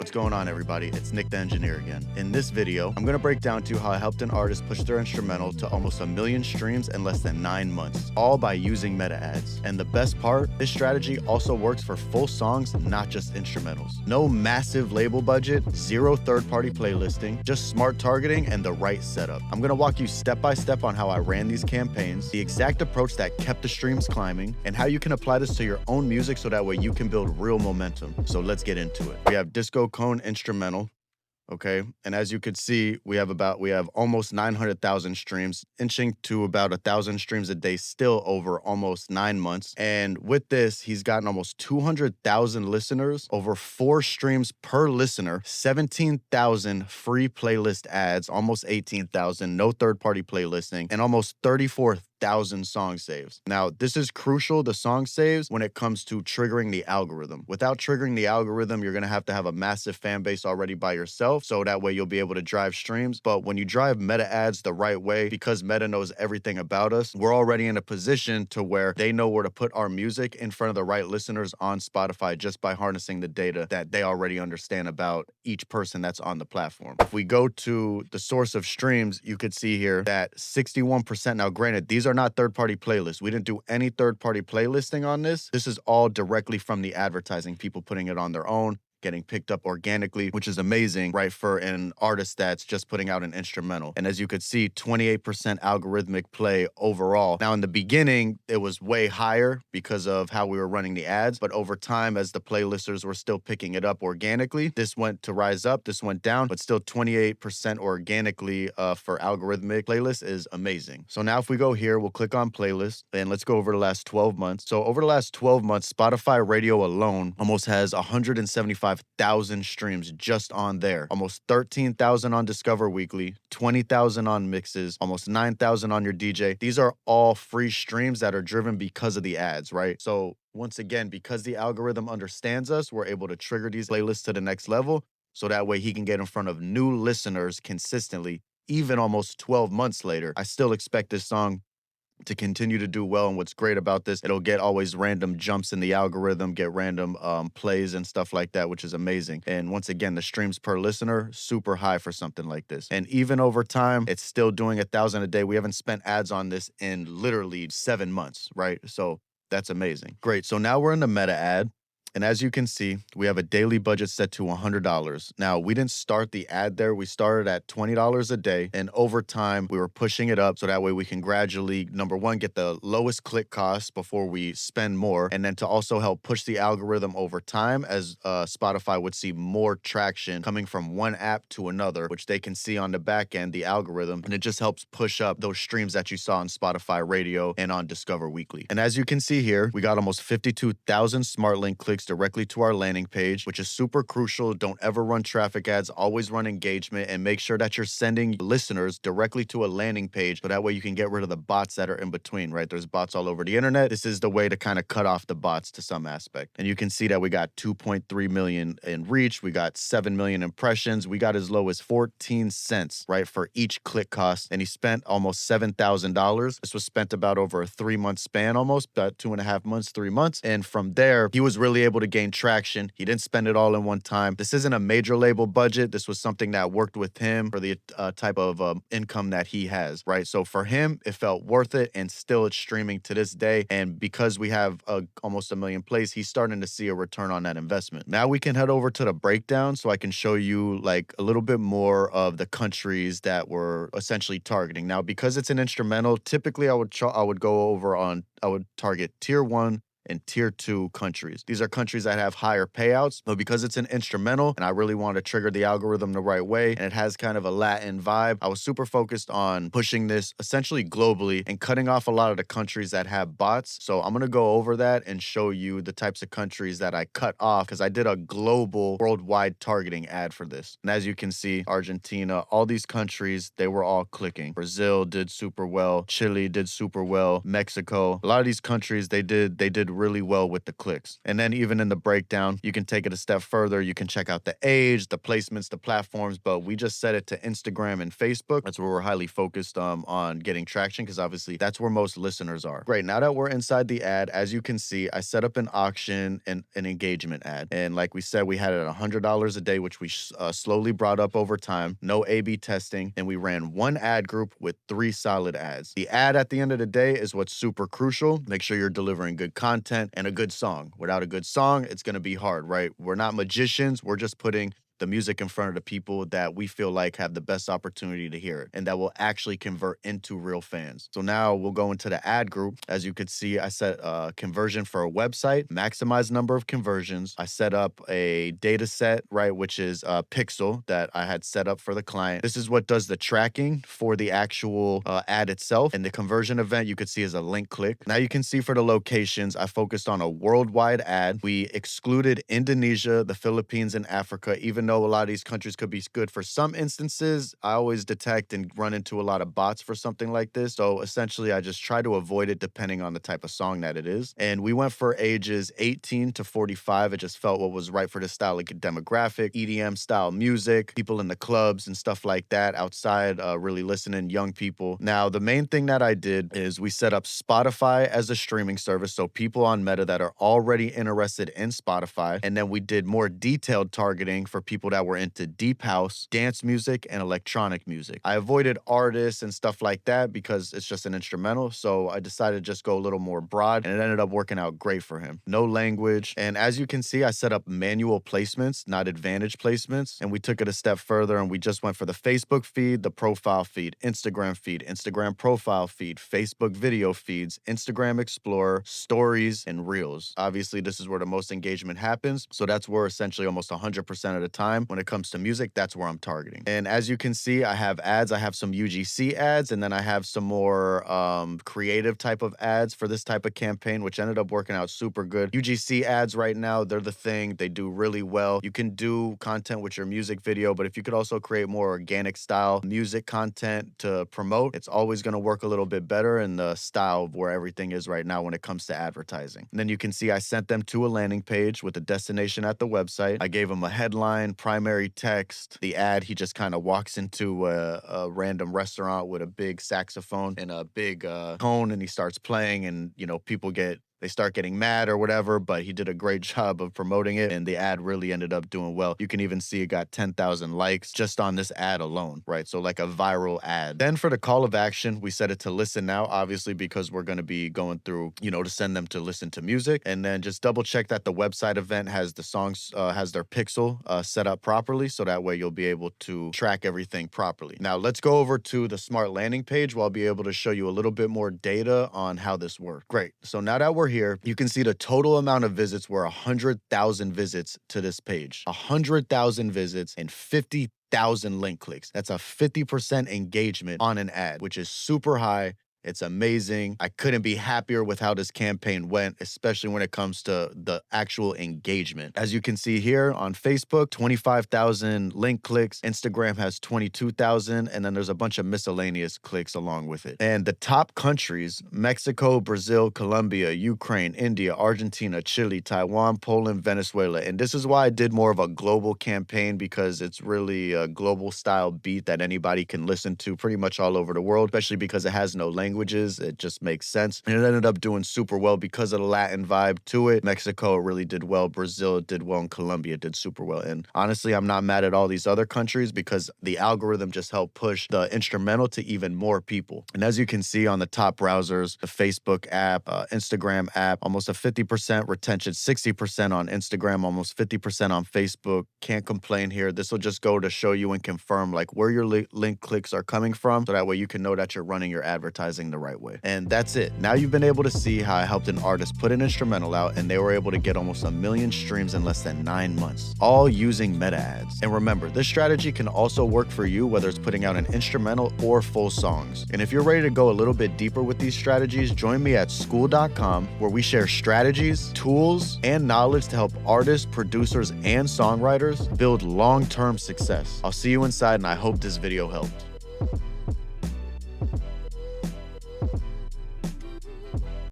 What's going on, everybody? It's Nick the Engineer again. In this video, I'm gonna break down to you how I helped an artist push their instrumental to almost 1,000,000 streams in less than 9 months, all by using meta ads. And the best part, this strategy also works for full songs, not just instrumentals. No massive label budget, zero third-party playlisting, just smart targeting and the right setup. I'm gonna walk you step by step on how I ran these campaigns, the exact approach that kept the streams climbing, and how you can apply this to your own music so that way you can build real momentum. So let's get into it. We have Disco Cone instrumental. Okay, and as you could see, we have almost 900,000 streams, inching to about 1,000 streams a day, still over almost 9 months. And with this, he's gotten almost 200,000 listeners, over 4 streams per listener, 17,000 free playlist ads, almost 18,000, no third-party playlisting, and almost 34,000 song saves. Now, this is crucial, the song saves, when it comes to triggering the algorithm. Without triggering the algorithm, you're gonna have to have a massive fan base already by yourself, so that way you'll be able to drive streams. But when you drive meta ads the right way, because meta knows everything about us, we're already in a position to where they know where to put our music in front of the right listeners on Spotify just by harnessing the data that they already understand about each person that's on the platform. If we go to the source of streams, you could see here that 61%, now granted, these are not third-party playlists. We didn't do any third-party playlisting on this. This is all directly from the advertising, people putting it on their own, getting picked up organically, which is amazing, right, for an artist that's just putting out an instrumental. And as you could see, 28% algorithmic play overall. Now, in the beginning, it was way higher because of how we were running the ads, but over time, as the playlisters were still picking it up organically, this went to rise up, this went down, but still 28% organically for algorithmic playlists is amazing. So now if we go here, we'll click on playlist, and let's go over the last 12 months. So over the last 12 months, Spotify Radio alone almost has 175,000 streams just on there. Almost 13,000 on Discover Weekly, 20,000 on mixes, almost 9,000 on your DJ. These are all free streams that are driven because of the ads, right? So once again, because the algorithm understands us, we're able to trigger these playlists to the next level, so that way he can get in front of new listeners consistently, even almost 12 months later. I still expect this song to continue to do well. And what's great about this, it'll get always random jumps in the algorithm, get random plays and stuff like that, which is amazing. And once again, the streams per listener, super high for something like this. And even over time, it's still doing 1,000 a day. We haven't spent ads on this in literally 7 months, right? So that's amazing. Great. So now we're in the meta ad. And as you can see, we have a daily budget set to $100. Now, we didn't start the ad there. We started at $20 a day. And over time, we were pushing it up so that way we can gradually, number one, get the lowest click costs before we spend more. And then to also help push the algorithm over time, as Spotify would see more traction coming from one app to another, which they can see on the back end, the algorithm. And it just helps push up those streams that you saw on Spotify Radio and on Discover Weekly. And as you can see here, we got almost 52,000 SmartLink clicks directly to our landing page, which is super crucial. Don't ever run traffic ads, always run engagement, and make sure that you're sending listeners directly to a landing page so that way you can get rid of the bots that are in between, right? There's bots all over the internet. This is the way to kind of cut off the bots to some aspect. And you can see that we got 2.3 million in reach, we got 7 million impressions, we got as low as 14 cents, right, for each click cost. And he spent almost $7,000. This was spent about over a 3-month span, almost about 2.5 months, 3 months. And from there, he was really able to gain traction. He didn't spend it all in one time. This isn't a major label budget. This was something that worked with him for the type of income that he has, right? So for him, it felt worth it, and still it's streaming to this day. And because we have almost 1 million plays, he's starting to see a return on that investment. Now we can head over to the breakdown so I can show you like a little bit more of the countries that we're essentially targeting. Now, because it's an instrumental, typically I would target tier 1 and tier 2 countries. These are countries that have higher payouts, but because it's an instrumental and I really want to trigger the algorithm the right way, and it has kind of a Latin vibe, I was super focused on pushing this essentially globally and cutting off a lot of the countries that have bots. So I'm going to go over that and show you the types of countries that I cut off, because I did a global worldwide targeting ad for this. And as you can see, Argentina, all these countries, they were all clicking. Brazil did super well. Chile did super well. Mexico, a lot of these countries, they did really well with the clicks. And then even in the breakdown, you can take it a step further. You can check out the age, the placements, the platforms, but we just set it to Instagram and Facebook. That's where we're highly focused on getting traction, because obviously that's where most listeners are. Great. Now that we're inside the ad, as you can see, I set up an auction and an engagement ad. And like we said, we had it at $100 a day, which we slowly brought up over time. No A/B testing. And we ran one ad group with 3 solid ads. The ad at the end of the day is what's super crucial. Make sure you're delivering good content and a good song. Without a good song, it's going to be hard, right? We're not magicians. We're just putting the music in front of the people that we feel like have the best opportunity to hear it and that will actually convert into real fans. So now we'll go into the ad group. As you could see, I set a conversion for a website, maximize number of conversions. I set up a data set, right, which is a pixel that I had set up for the client. This is what does the tracking for the actual ad itself. And the conversion event you could see is a link click. Now you can see for the locations, I focused on a worldwide ad. We excluded Indonesia, the Philippines, and Africa, even though a lot of these countries could be good for some instances. I always detect and run into a lot of bots for something like this. So essentially, I just try to avoid it depending on the type of song that it is. And we went for ages 18 to 45. It just felt what was right for the style, like demographic, EDM style music, people in the clubs and stuff like that outside, really listening, young people. Now, the main thing that I did is we set up Spotify as a streaming service. So people on Meta that are already interested in Spotify. And then we did more detailed targeting for people that were into deep house, dance music, and electronic music. I avoided artists and stuff like that because it's just an instrumental. So I decided to just go a little more broad, and it ended up working out great for him. No language. And as you can see, I set up manual placements, not advantage placements. And we took it a step further and we just went for the Facebook feed, the profile feed, Instagram profile feed, Facebook video feeds, Instagram Explorer, stories, and reels. Obviously, this is where the most engagement happens. So that's where essentially almost 100% of the time when it comes to music, that's where I'm targeting. And as you can see, I have ads. I have some UGC ads, and then I have some more creative type of ads for this type of campaign, which ended up working out super good. UGC ads right now, they're the thing. They do really well. You can do content with your music video, but if you could also create more organic style music content to promote, it's always going to work a little bit better in the style of where everything is right now when it comes to advertising. And then you can see I sent them to a landing page with a destination at the website. I gave them a headline, primary text. The ad, he just kind of walks into a random restaurant with a big saxophone and a big cone, and he starts playing, and people they start getting mad or whatever, but he did a great job of promoting it, and the ad really ended up doing well. You can even see it got 10,000 likes just on this ad alone, right? So like a viral ad. Then for the call of action, we set it to listen now, obviously, because we're going to be going through, to send them to listen to music. And then just double check that the website event has the songs, has their pixel set up properly, so that way you'll be able to track everything properly. Now let's go over to the smart landing page where I'll be able to show you a little bit more data on how this works. Great. So now that we're here, you can see the total amount of visits were 100,000 visits to this page. 100,000 visits and 50,000 link clicks. That's a 50% engagement on an ad, which is super high. It's amazing. I couldn't be happier with how this campaign went, especially when it comes to the actual engagement. As you can see here on Facebook, 25,000 link clicks. Instagram has 22,000, and then there's a bunch of miscellaneous clicks along with it. And the top countries, Mexico, Brazil, Colombia, Ukraine, India, Argentina, Chile, Taiwan, Poland, Venezuela. And this is why I did more of a global campaign, because it's really a global style beat that anybody can listen to pretty much all over the world, especially because it has no languages. It just makes sense. And it ended up doing super well because of the Latin vibe to it. Mexico really did well. Brazil did well. And Colombia did super well. And honestly, I'm not mad at all these other countries because the algorithm just helped push the instrumental to even more people. And as you can see on the top browsers, the Facebook app, Instagram app, almost a 50% retention, 60% on Instagram, almost 50% on Facebook. Can't complain here. This will just go to show you and confirm like where your link clicks are coming from. So that way you can know that you're running your advertising the right way. And that's it. Now you've been able to see how I helped an artist put an instrumental out, and they were able to get almost 1 million streams in less than 9 months, all using meta ads. And remember, this strategy can also work for you, whether it's putting out an instrumental or full songs. And if you're ready to go a little bit deeper with these strategies, join me at skool.com, where we share strategies, tools, and knowledge to help artists, producers, and songwriters build long-term success. I'll see you inside, and I hope this video helped.